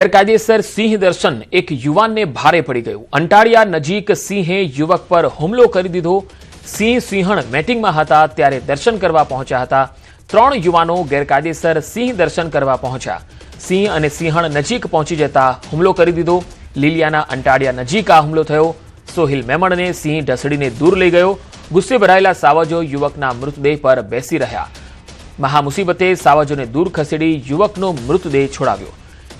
ગેરકાયદેસર સિંહ દર્શન એક યુવાનને ભારે પડી ગયું। અંટાળિયા નજીક સિંહે યુવક પર હુમલો કરી દીધો। સિંહ સિંહણ મેટિંગમાં હતા ત્યારે દર્શન કરવા પહોંચ્યા હતા। 3 યુવાનો ગેરકાયદેસર સિંહ દર્શન કરવા પહોંચ્યા। સિંહ અને સિંહણ નજીક પહોંચી જતા હુમલો કરી દીધો। લીલિયાના અંટાળિયા નજીક આ હુમલો થયો। સોહિલ મેમણને સિંહ ઢસડીને દૂર લઈ ગયો। ગુસ્સે ભરાયેલા સાવજો યુવકના મૃતદેહ પર બેસી રહ્યા। મહામુસીબતે સાવજોને દૂર ખસેડી યુવકનો મૃતદેહ છોડાવ્યો।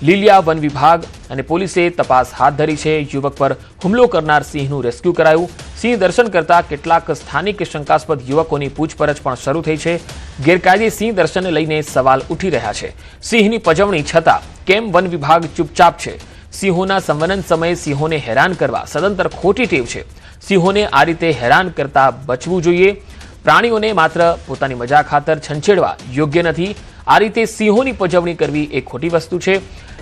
લીલિયા વન વિભાગ અને પોલીસે તપાસ હાથ ધરી છે। યુવક પર હુમલો કરનાર સિંહનું રેસ્ક્યુ કરાયું। સિંહ દર્શન કરતા કેટલાક સ્થાનિક શંકાસ્પદ યુવકોની પૂછપરછ પણ શરૂ થઈ છે। ગેરકાયદે સિંહ દર્શનને લઈને સવાલ ઉઠી રહ્યા છે। સિંહની પજવણી છતાં કેમ વન વિભાગ ચૂપચાપ છે? સિંહોના સંવનન સમયે સિંહોને હેરાન કરવા સદંતર ખોટી ટેવ છે। સિંહોને આ રીતે હેરાન કરતા બચવું જોઈએ। પ્રાણીઓને માત્ર પોતાની મજા ખાતર છંછેડવા યોગ્ય નથી। આ રીતે સિંહોની પજવણી કરવી એ ખોટી વસ્તુ છે।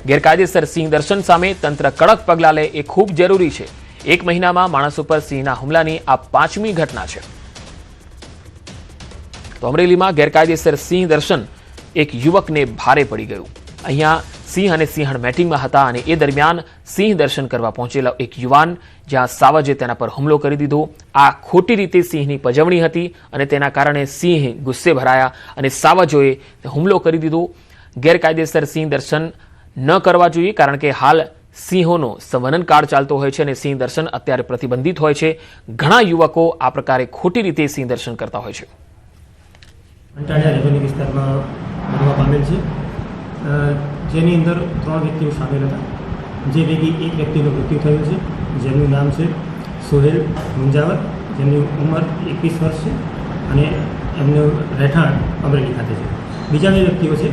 ગેરકાયદેસર સિંહ દર્શન સામે તંત્ર કડક પગલાં લે એ ખૂબ જરૂરી છે। 1 મહિનામાં માણસો પર સિંહના હુમલાની આ 5મી ઘટના છે। તો અમરેલીમાં ગેરકાયદેસર સિંહ દર્શન એક યુવકને ભારે પડી ગયું। અહીંયા સિંહ અને સિંહણ મેટિંગમાં હતા અને એ દરમિયાન સિંહ દર્શન કરવા પહોંચેલા એક યુવાન જ્યાં સાવજે તેના પર હુમલો કરી દીધો। આ ખોટી રીતે સિંહની પજવણી હતી અને તેના કારણે સિંહ ગુસ્સે ભરાયા અને સાવજોએ હુમલો કરી દીધો। ગેરકાયદેસર સિંહ દર્શન ન કરવા જોઈએ કારણ કે હાલ સિંહોનો સંવનન કાળ ચાલતો હોય છે અને સિંહ દર્શન અત્યારે પ્રતિબંધિત હોય છે। ઘણા યુવકો આ પ્રકારે ખોટી રીતે સિંહ દર્શન કરતા હોય છે। અંટાળિયા રેવન્યુ વિસ્તારમાં બનવા પામેલ છે, જેની અંદર 3 વ્યક્તિઓ સામેલ હતા, જે પૈકી એક વ્યક્તિનું મૃત્યુ થયું છે, જેમનું નામ છે સોહેલ મુંજાવર, જેમની ઉંમર 21 વર્ષ છે અને એમનું રહેઠાણ અમરેલી ખાતે છે। બીજા 2 વ્યક્તિઓ છે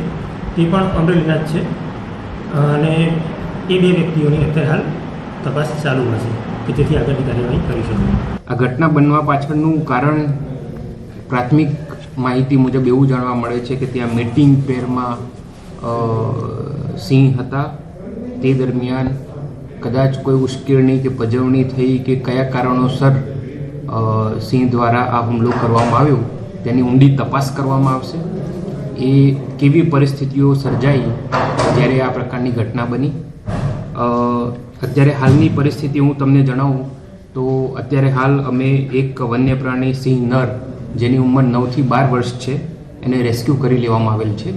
તે પણ અમરેલીના જ છે અને એ 2 વ્યક્તિઓની અત્યારે હાલ તપાસ ચાલુમાં છે કે તેથી આગળની કાર્યવાહી કરી શકે। આ ઘટના બનવા પાછળનું કારણ પ્રાથમિક માહિતી મુજબ એવું જાણવા મળે છે કે ત્યાં મીટિંગ પેરમાં સિંહ હતા। તે દરમિયાન કદાચ કોઈ ઉશ્કેરણી કે પજવણી થઈ કે કયા કારણોસર સિંહ દ્વારા આ હુમલો કરવામાં આવ્યો તેની ઊંડી તપાસ કરવામાં આવશે। એ કેવી પરિસ્થિતિઓ સર્જાઈ જ્યારે આ પ્રકારની ઘટના બની। અત્યારે હાલની પરિસ્થિતિ હું તમને જણાવું તો અત્યારે હાલ અમે એક વન્ય પ્રાણી સિંહ નર જેની ઉંમર 9 થી 12 વર્ષ છે એને રેસ્ક્યુ કરી લેવામાં આવેલ છે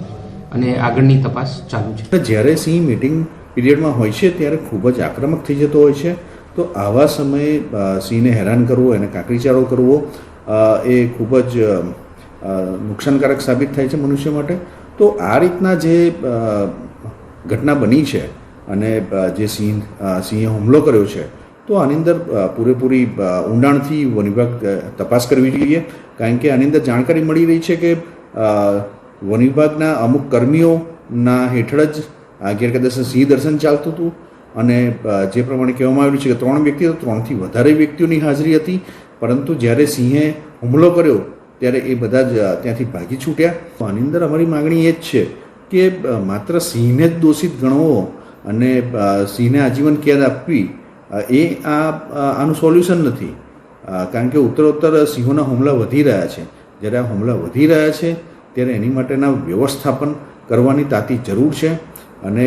અને આગળની તપાસ ચાલુ છે। જ્યારે સિંહ મીટિંગ પીરિયડમાં હોય છે ત્યારે ખૂબ જ આક્રમક થઈ જતો હોય છે, તો આવા સમયે સિંહને હેરાન કરવો, એને કાકરીચારો કરવો એ ખૂબ જ નુકસાનકારક સાબિત થાય છે મનુષ્ય માટે। તો આ રીતના જે ઘટના બની છે અને જે સિંહે હુમલો કર્યો છે, તો આની અંદર પૂરેપૂરી ઊંડાણથી વન વિભાગ તપાસ કરવી જોઈએ, કારણ કે આની અંદર જાણકારી મળી રહી છે કે વન વિભાગના અમુક કર્મીઓના હેઠળ જ આ ગેરકાયદેસર સિંહ દર્શન ચાલતું હતું અને જે પ્રમાણે કહેવામાં આવ્યું છે કે 3 વ્યક્તિઓ, 3 થી વધારે વ્યક્તિઓની હાજરી હતી, પરંતુ જ્યારે સિંહે હુમલો કર્યો ત્યારે એ બધા જ ત્યાંથી ભાગી છૂટ્યા। આની અંદર અમારી માગણી એ જ છે કે માત્ર સિંહને જ દોષિત ગણવો અને સિંહને આજીવન કેદ આપવી એ આનું સોલ્યુશન નથી, કારણ કે ઉત્તરોત્તર સિંહોના હુમલા વધી રહ્યા છે। જ્યારે આ હુમલા વધી રહ્યા છે ત્યારે એની માટેના વ્યવસ્થાપન કરવાની તાતી જરૂર છે અને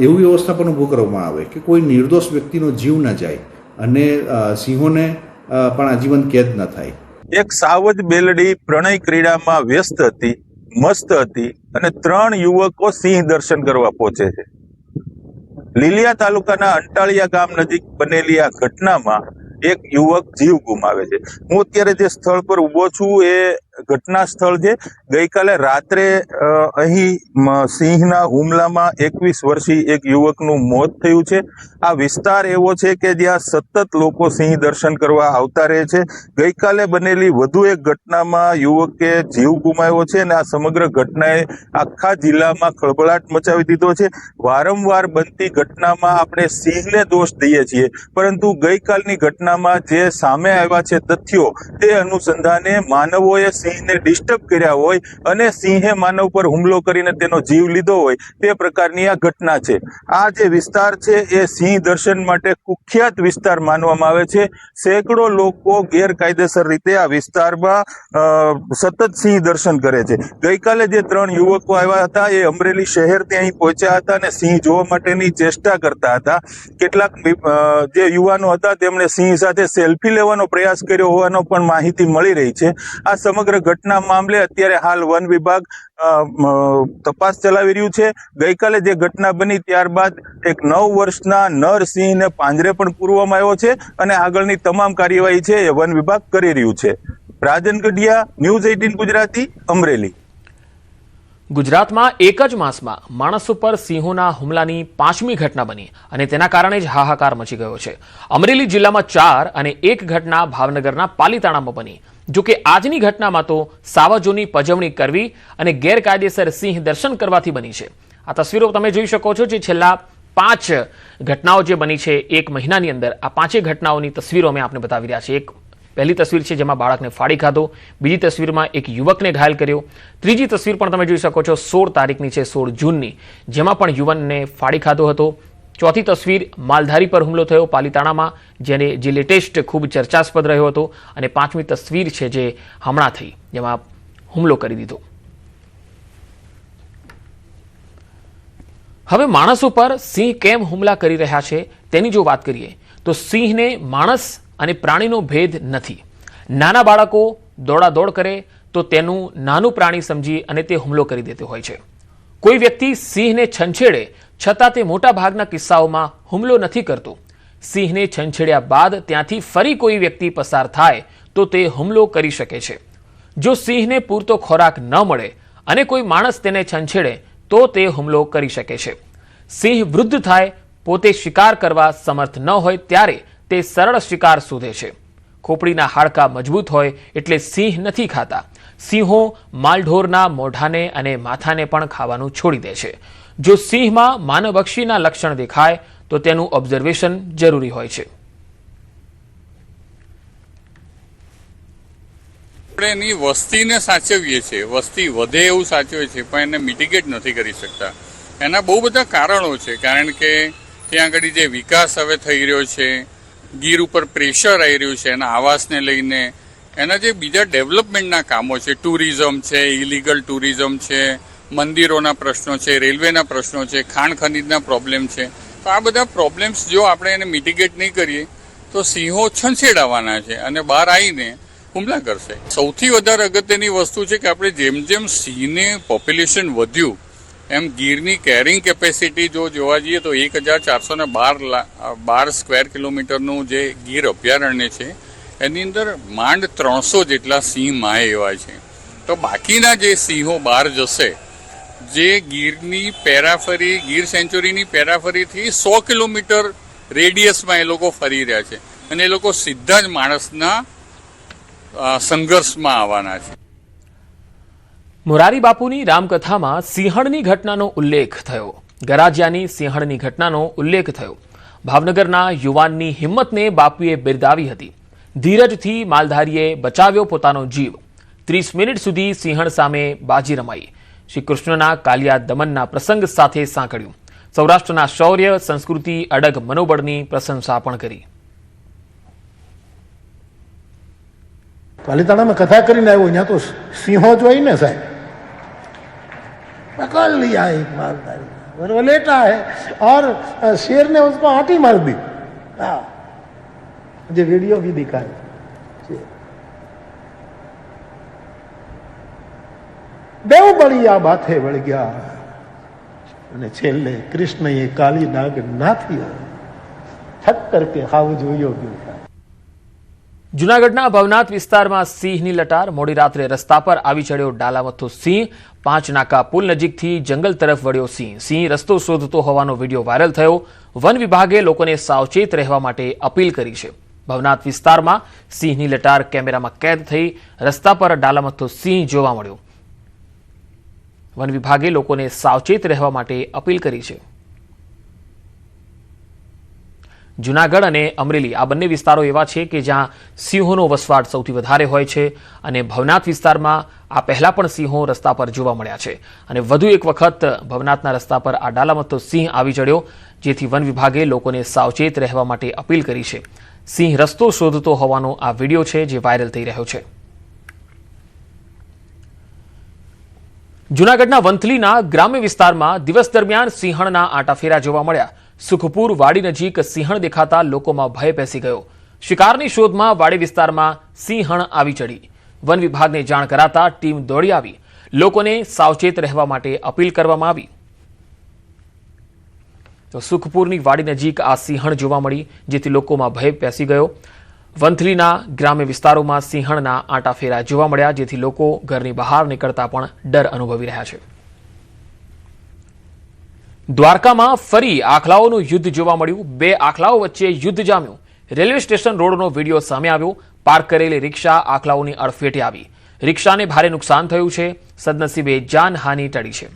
એવું વ્યવસ્થાપન ઊભું કરવામાં આવે કે કોઈ નિર્દોષ વ્યક્તિનો જીવ ન જાય અને સિંહોને પણ આજીવન કેદ ન થાય। એક સાવજ બેલડી પ્રણય ક્રીડામાં વ્યસ્ત હતી, મસ્ત હતી અને 3 યુવકો સિંહ દર્શન કરવા પહોંચે છે। લીલિયા તાલુકાના અંટાળિયા ગામ નજીક બનેલી આ ઘટનામાં એક યુવક જીવ ગુમાવે છે। હું અત્યારે જે સ્થળ પર ઊભો છું એ ઘટના સ્થળ છે। ગઈકાલે રાત્રે અહીં સિંહના હુમલામાં 21 વર્ષીય એક યુવકનું મોત થયું છે। આ વિસ્તાર એવો છે કે જ્યાં સતત લોકો સિંહ દર્શન કરવા આવતા રહે છે। ગઈકાલે બનેલી વધુ એક ઘટનામાં યુવકે જીવ ગુમાવ્યો છે અને આ સમગ્ર ઘટનાએ આખા જિલ્લામાં ખળભળાટ મચાવી દીધો છે। વારંવાર બનતી ઘટનામાં આપણે સિંહને દોષ દઈએ છીએ, પરંતુ ગઈકાલની ઘટનામાં જે સામે આવ્યા છે તથ્યો, તે અનુસંધાને માનવોએ સિંહને ડિસ્ટર્બ કર્યા હોય અને સિંહે માનવ પર હુમલો કરીને તેનો જીવ લીધો હોય તે પ્રકારની આ ઘટના છે. આ જે વિસ્તાર છે એ સિંહ દર્શન માટે કુખ્યાત વિસ્તાર માનવામાં આવે છે. સેંકડો લોકો ગેરકાયદેસર રીતે આ વિસ્તારમાં સતત સિંહ દર્શન કરે છે. ગઈકાલે જે 3 યુવકો આવ્યા હતા એ અમરેલી શહેરથી અહીં પહોંચ્યા હતા અને સિંહ જોવા માટેની ચેષ્ટા કરતા હતા. કેટલાક જે યુવાનો હતા તેમણે સિંહ સાથે સેલ્ફી લેવાનો પ્રયાસ કર્યો હોવાનો પણ માહિતી મળી રહી છે. આ સમગ્ર ઘટના મામલે અત્યારે હાલ વન વિભાગ તપાસ ચલાવી રહ્યું છે. ગઈકાલે જે ઘટના બની ત્યારબાદ એક 9 વર્ષના નર સિંહને પાંજરે પણ પૂરવામાં આવ્યો છે અને આગળની તમામ કાર્યવાહી છે એ વન વિભાગ કરી રહ્યું છે. રાજન ગઢિયા, ન્યૂઝ 18 ગુજરાતી, અમરેલી. ગુજરાતમાં એક જ માસમાં માણસ ઉપર સિંહોના હુમલાની 5મી ઘટના બની અને તેના કારણે જ હાહાકાર મચી ગયો છે. અમરેલી જિલ્લામાં 4 અને 1 ઘટના ભાવનગરના પાલીતાણામાં બની. જોકે આજની ઘટનામાં તો સાવજોની પજવણી કરવી અને ગેરકાયદેસર સિંહ દર્શન કરવાથી બની છે. આ તસવીરો તમે જોઈ શકો છો જે છેલ્લા 5 ઘટનાઓ જે બની છે 1 મહિનાની અંદર. આ 5 ઘટનાઓની તસવીરો અમે આપને બતાવી રહ્યા છીએ. એક પહેલી તસવીર છે જેમાં બાળકને ફાડી ખાધો, બીજી તસવીરમાં એક યુવકને ઘાયલ કર્યો, ત્રીજી તસવીર પણ તમે જોઈ શકો છો 16 તારીખની છે, 16 જૂનની, જેમાં પણ યુવાનને ફાડી ખાધો હતો. ચોથી તસવીર માલધારી પર હુમલો થયો પાલીતાણામાં, જે લેટેસ્ટ ખૂબ ચર્ચાસ્પદ રહ્યો હતો. અને 5મી તસવીર છે જે હમણાં થઈ, જેમાં હુમલો કરી દીધો. હવે માણસ ઉપર સિંહ કેમ હુમલા કરી રહ્યા છે તેની જો વાત કરીએ તો સિંહને માણસ અને પ્રાણીનો ભેદ નથી. નાના બાળકો દોડાદોડ કરે તો તેનું નાનું પ્રાણી સમજી અને તે હુમલો કરી દેતો હોય છે. કોઈ વ્યક્તિ સિંહને છંછેડે છતાં તે મોટા ભાગના કિસ્સાઓમાં હુમલો નથી કરતો. સિંહને છંછેડ્યા બાદ ત્યાંથી ફરી કોઈ વ્યક્તિ પસાર થાય તો તે હુમલો કરી શકે છે. જો સિંહને પૂરતો ખોરાક ન મળે અને કોઈ માણસ તેને છંછેડે તો તે હુમલો કરી શકે છે. સિંહ વૃદ્ધ થાય, પોતે શિકાર કરવા સમર્થ ન હોય ત્યારે તે સરળ શિકાર શોધે છે. ખોપડીના હાડકાં મજબૂત હોય એટલે સિંહ નથી ખાતા. સિંહો માલઢોરના મોઢાને અને માથાને પણ ખાવાનું છોડી દે છે. જો સિંહમાં માનવબક્ષીના લક્ષણ દેખાય તો તેનું ઓબ્ઝર્વેશન જરૂરી હોય છે. આપણે એની વસ્તીને સાચવીએ છીએ, વસ્તી વધે એવું સાચવીએ છીએ, પણ એને મિટિગેટ નથી કરી શકતા. એના બહુ બધા કારણો છે. કારણ કે ત્યાં આગળ જે વિકાસ હવે થઈ રહ્યો છે, ગીર ઉપર પ્રેશર આવી રહ્યું છે એના આવાસને લઈને, એના જે બીજા ડેવલપમેન્ટના કામો છે, ટુરિઝમ છે, ઇલીગલ ટુરિઝમ છે, મંદિરોના પ્રશ્નો છે, રેલવેના પ્રશ્નો છે, ખાણ ખનીજના પ્રોબ્લેમ છે. તો આ બધા પ્રોબ્લેમ્સ જો આપણે એને મિટિગેટ નહીં કરીએ તો સિંહો છંછેડાવાના છે અને બહાર આવીને હુમલા કરશે. સૌથી વધારે અગત્યની વસ્તુ છે કે આપણે જેમ જેમ સિંહને પોપ્યુલેશન વધ્યું એમ ગીરની કેરિંગ કેપેસિટી જો જોવા જઈએ તો 1412 સ્ક્વેર કિલોમીટરનું જે ગીર અભયારણ્ય છે એની અંદર માંડ 300 જેટલા સિંહ માહે એવા છે. તો બાકીના જે સિંહો બહાર જશે, જે ગીરની પેરાફરી, ગીર સેન્ચુરીની પેરાફરીથી 100 કિલોમીટર રેડિયસમાં એ લોકો ફરી રહ્યા છે અને એ લોકો સીધા જ માણસના સંઘર્ષમાં આવવાના છે. મોરારી બાપુની રામકથામાં સિંહણની ઘટનાનો ઉલ્લેખ થયો. ગરાજિયાની સિંહણની ઘટનાનો ઉલ્લેખ થયો. ભાવનગરના યુવાનની હિંમતને બાપુએ બિરદાવી હતી. ધીરજથી માલધારીએ બચાવ્યો પોતાનો જીવ. 30 મિનિટ સુધી સિંહણ સામે બાજી રમાઈ. શ્રી કૃષ્ણના કાલિયા દમનના પ્રસંગ સાથે સાંકળ્યું. સૌરાષ્ટ્રના શૌર્ય, સંસ્કૃતિ, અડગ મનોબળની પ્રશંસા પણ કરી. पालीताना में कथा કરીને આવ્યો, यहाँ तो सिंहो जो है ना साहब, पकड़ लिया एक मालधारी और वो लेटा है और शेर ने उसको आंटी मार दी. हाँ, मुझे वीडियो भी दिखाया. देव बड़ी आ बातें बढ़ गया અને છેલ્લે કૃષ્ણએ કાલી નાગ નાથી ઠક કરકે હાવ જોયો ગયો. જૂનાગઢના ભવનાથ વિસ્તારમાં સિંહની લટાર. મોડી રાત્રે રસ્તા પર આવી ચડ્યો ડાલામથ્થો સિંહ. 5 નાકા પુલ નજીકથી જંગલ તરફ વળ્યો સિંહ. સિંહ રસ્તો શોધતો હોવાનો વિડીયો વાયરલ થયો. વન વિભાગે લોકોને સાવચેત રહેવા માટે અપીલ કરી છે. ભવનાથ વિસ્તારમાં સિંહની લટાર કેમેરામાં કેદ થઈ. રસ્તા પર ડાલામથ્થો સિંહ જોવા મળ્યો. વન વિભાગે લોકોને સાવચેત રહેવા માટે અપીલ કરી છે. જૂનાગઢ અને અમરેલી આ બંને વિસ્તારો એવા છે કે જ્યાં સિંહોનો વસવાટ સૌથી વધારે હોય છે અને ભવનાથ વિસ્તારમાં આ પહેલા પણ સિંહો રસ્તા પર જોવા મળ્યા છે અને વધુ એક વખત ભવનાથના રસ્તા પર આ ડાલામથ્થો સિંહ આવી ચડ્યો, જેથી વન વિભાગે લોકોને સાવચેત રહેવા માટે અપીલ કરી છે. સિંહ રસ્તો શોધતો હોવાનો આ વિડીયો છે જે વાયરલ થઈ રહ્યો છે. જૂનાગઢના વંથલીના ગ્રામ્ય વિસ્તારમાં દિવસ દરમિયાન સિંહણના આંટાફેરા જોવા મળ્યા. સુખપુર વાડી નજીક સિંહણ દેખાતા લોકોમાં ભય બેસી ગયો. શિકારની શોધમાં વાડી વિસ્તારમાં સિંહણ આવી ચડી. વન વિભાગને જાણ કરાતા ટીમ દોડી આવી લોકોને સાવચેત રહેવા માટે અપીલ કરવામાં આવી. તો સુખપુરની વાડી નજીક આ સિંહણ જોવા મળી, જેથી લોકોમાં ભય બેસી ગયો. વંથલીના ગ્રામ્ય વિસ્તારોમાં સિંહણના આંટાફેરા જોવા મળ્યા, જેથી લોકો ઘરની બહાર નીકળતા પણ ડર અનુભવી રહ્યા છે. દ્વારકામાં ફરી આખલાઓનું યુદ્ધ જોવા મળ્યું. બે આખલાઓ વચ્ચે યુદ્ધ જામ્યું. રેલવે સ્ટેશન રોડનો વિડીયો સામે આવ્યો. પાર્ક કરેલી રિક્ષા આખલાઓની અડફેટે આવી. રિક્ષાને ભારે નુકસાન થયું છે. સદનસીબે જાનહાનિ ટળી છે.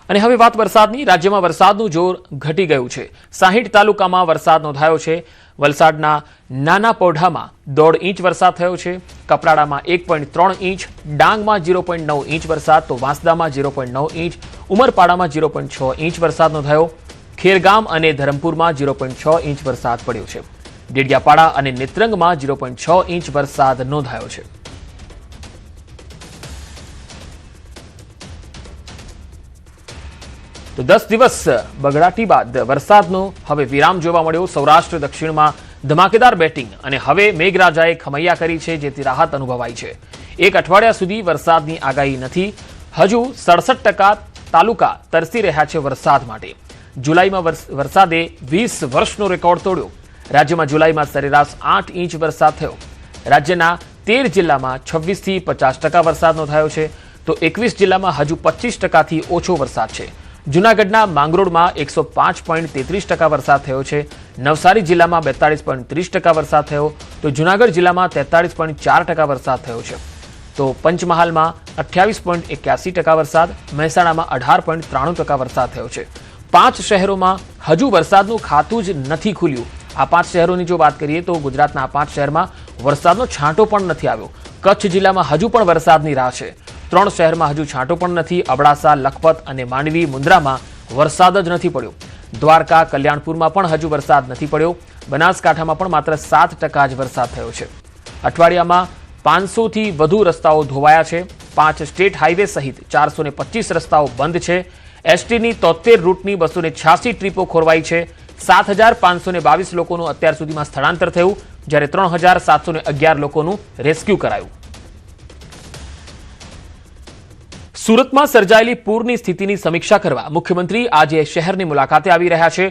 અને હવે વાત વરસાદની. રાજ્યમાં વરસાદનું જોર ઘટી ગયું છે. 60 તાલુકામાં વરસાદ નોંધાયો છે. વલસાડના નાના પૌઢામાં 1.5 ઇંચ વરસાદ થયો છે. કપરાડામાં 1.3 ઇંચ, ડાંગમાં 0.9 ઇંચ વરસાદ, તો વાંસદામાં 0.9 ઇંચ, ઉમરપાડામાં 0.6 ઇંચ વરસાદ નોંધાયો. ખેરગામ અને ધરમપુરમાં 0.6 ઇંચ વરસાદ પડ્યો છે. ડેડિયાપાડા અને નેત્રંગમાં 0.6 ઇંચ વરસાદ નોંધાયો છે. તો 10 દિવસ બગડાટી બાદ વરસાદનો હવે વિરામ જોવા મળ્યો. સૌરાષ્ટ્ર દક્ષિણમાં ધમાકેદાર બેટિંગ અને હવે મેઘરાજાએ ખમૈયા કરી છે, જેથી રાહત અનુભવાઈ છે. એક અઠવાડિયા સુધી વરસાદની આગાહી નથી. હજુ 67% તાલુકા તરસી રહ્યા છે વરસાદ માટે. જુલાઈમાં વરસાદે 20 વર્ષનો રેકોર્ડ તોડ્યો. રાજ્યમાં જુલાઈમાં સરેરાશ 8 ઇંચ વરસાદ થયો. રાજ્યના 13 જિલ્લામાં 26 થી 50% વરસાદ નોંધાયો છે, તો 21 જિલ્લામાં હજુ 25%થી ઓછો વરસાદ છે. જૂનાગઢના માંગરોળમાં 105.33% વરસાદ થયો છે. નવસારી જિલ્લામાં 42.30% વરસાદ થયો, તો જૂનાગઢ જિલ્લામાં 43.4% વરસાદ થયો છે. તો પંચમહાલમાં 28.81% વરસાદ, મહેસાણામાં 18.93% વરસાદ થયો છે. 5 શહેરોમાં હજુ વરસાદનું ખાતું જ નથી ખુલ્યું. આ 5 શહેરોની જો વાત કરીએ તો ગુજરાતના આ 5 શહેરમાં વરસાદનો છાંટો પણ નથી આવ્યો. કચ્છ જિલ્લામાં હજુ પણ વરસાદની રાહ છે. 3 શહેરમાં હજુ છાંટો પણ નથી. અબડાસા, લખપત અને માંડવી, મુન્દ્રામાં વરસાદ જ નથી પડ્યો. દ્વારકા, કલ્યાણપુરમાં પણ હજુ વરસાદ નથી પડ્યો. બનાસકાંઠામાં પણ માત્ર 7% જ વરસાદ થયો છે. અઠવાડિયામાં 500 થી વધુ રસ્તાઓ ધોવાયા છે. 5 સ્ટેટ હાઈવે સહિત 425 રસ્તાઓ બંધ છે. એસટીની 73 રૂટની 286 ટ્રીપો ખોરવાઈ છે. 7,522 લોકોનું અત્યાર સુધીમાં સ્થળાંતર થયું, જ્યારે 3,711 લોકોનું રેસ્ક્યુ કરાયું. સુરતમાં સર્જાયેલી પૂરની સ્થિતિની સમીક્ષા કરવા મુખ્યમંત્રી આજે શહેરની મુલાકાતે આવી રહ્યા છે.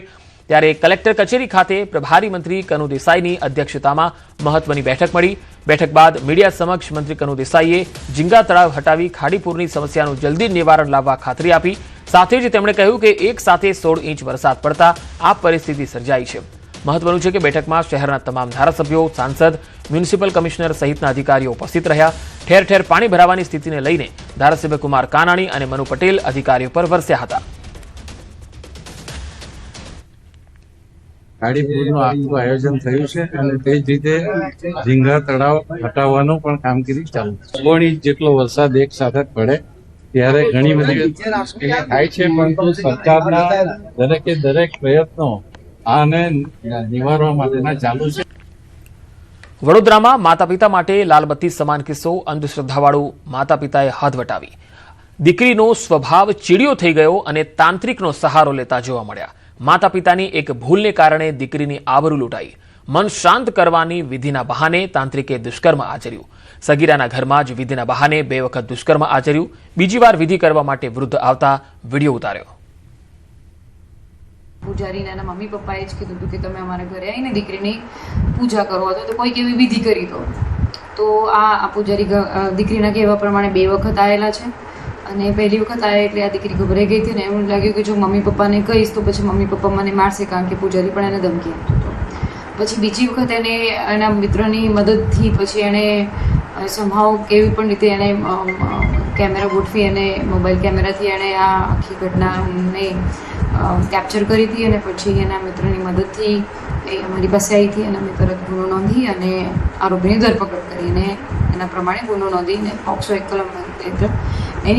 ત્યારે કલેક્ટર કચેરી ખાતે પ્રભારી મંત્રી કનુ દેસાઈની અધ્યક્ષતામાં મહત્વની બેઠક મળી. બેઠક બાદ મીડિયા સમક્ષ મંત્રી કનુ દેસાઈએ ઝીંગા તળાવ હટાવી ખાડીપુરની સમસ્યાનું જલ્દી નિવારણ લાવવા ખાતરી આપી. સાથે જ તેમણે કહ્યું કે એક સાથે 16 ઇંચ વરસાદ પડતા આ પરિસ્થિતિ સર્જાઈ છે. મહત્વનું છે કે બેઠકમાં શહેરના તમામ ધારાસભ્યો, સાંસદ, મ્યુનિસિપલ કમિશનર સહિતના અધિકારીઓ ઉપસ્થિત રહ્યા. ઠેર ઠેર પાણી ભરાવાની સ્થિતિને લઈને ધારાસભ્ય કુમાર કાનાણી અને મનુ પટેલ અધિકારીઓ પર વરસ્યા હતા. ખાડીપુરનું આખું આયોજન થયું છે અને તે જ રીતે ઝીંગા તળાવ હટાવવાનું પણ કામગીરી ચાલુ છે. 16 ઇંચ જેટલો વરસાદ એક સાથે પડે ત્યારે ઘણી બધી મુશ્કેલી થાય છે, પરંતુ સરકારના દરેકે દરેક પ્રયત્નો આને નિવારવા માટેના ચાલુ છે. વડોદરામાં માતા પિતા માટે લાલબત્તી સમાન કિસ્સો. અંધશ્રદ્ધાવાળું માતા પિતાએ હાથ વટાવી. દીકરીનો સ્વભાવ ચીડિયો થઈ ગયો અને તાંત્રિકનો સહારો લેતા જોવા મળ્યા. માતા પિતાની એક ભૂલને કારણે દીકરીની આબરૂ લૂંટાઈ. મન શાંત કરવાની વિધિના બહાને તાંત્રિકે દુષ્કર્મ આચર્યું. સગીરાના ઘરમાં જ વિધિના બહાને 2 વખત દુષ્કર્મ આચર્યું. બીજી વાર વિધિ કરવા માટે વૃદ્ધ આવતા વિડીયો ઉતાર્યો. પૂજારીને એના મમ્મી પપ્પાએ જ કીધું હતું કે તમે અમારા ઘરે આવીને દીકરીની પૂજા કરો તો કોઈક એવી વિધિ કરી દો. તો આ પૂજારી દીકરીના કહેવા પ્રમાણે 2 વખત આવેલા છે અને પહેલી વખત આવ્યા એટલે આ દીકરી ગભરાઈ ગઈ હતી ને એમ લાગ્યું કે જો મમ્મી પપ્પાને કહીશ તો પછી મમ્મી પપ્પા મને મારશે, કારણ કે પૂજારી પણ એને ધમકી આપતો હતો. પછી બીજી વખત એને એના મિત્રની મદદથી પછી એણે સંભાવ કેવી પણ રીતે એને કેમેરા ગોઠવી અને મોબાઈલ કેમેરાથી એણે આ આખી ઘટનાને કેપ્ચર કરી હતી અને પછી એના મિત્રની મદદથી એ અમારી પાસે આવી હતી અને અમે તરત ગુનો નોંધી અને આરોપીની ધરપકડ કરીને એના પ્રમાણે ગુનો નોંધીને પોક્સો 1 કલમ હેઠળ